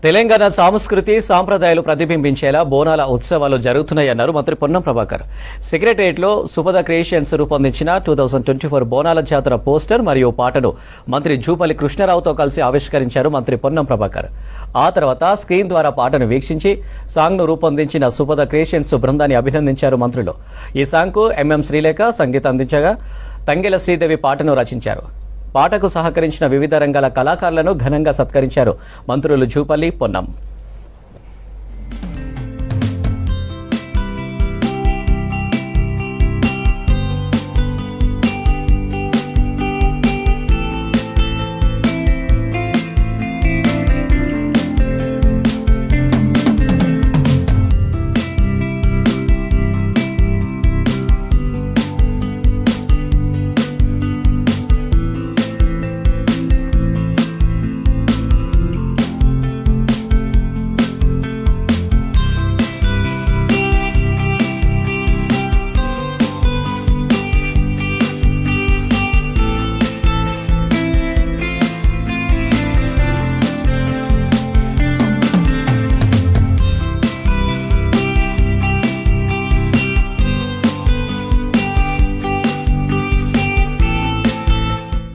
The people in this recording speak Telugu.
తెలంగాణ సంస్కృతి సాంప్రదాయాలు ప్రతిబింబించేలా బోనాల ఉత్సవాలు జరుగుతున్నాయన్నారు మంత్రి పొన్నం ప్రభాకర్. సెక్రటరియట్లో సుపద క్రియేషన్స్ రూపొందించిన 2024 బోనాల జాతర పోస్టర్ మరియు పాటను మంత్రి జూపల్లి కృష్ణారావుతో కలిసి ఆవిష్కరించారు మంత్రి పొన్నం ప్రభాకర్. ఆ తర్వాత స్క్రీన్ ద్వారా పాటను వీక్షించి సాంగ్ను రూపొందించిన సుపద క్రియేషన్స్ బృందాన్ని అభినందించారు మంత్రులు. ఈ సాంగ్కు ఎంఎం శ్రీలేఖ సంగీతం అందించగా తంగెల శ్రీదేవి పాటను రచించారు. పాటకు సహకరించిన వివిధ రంగాల కళాకారులను ఘనంగా సత్కరించారు మంత్రులు జూపల్లి, పొన్నం.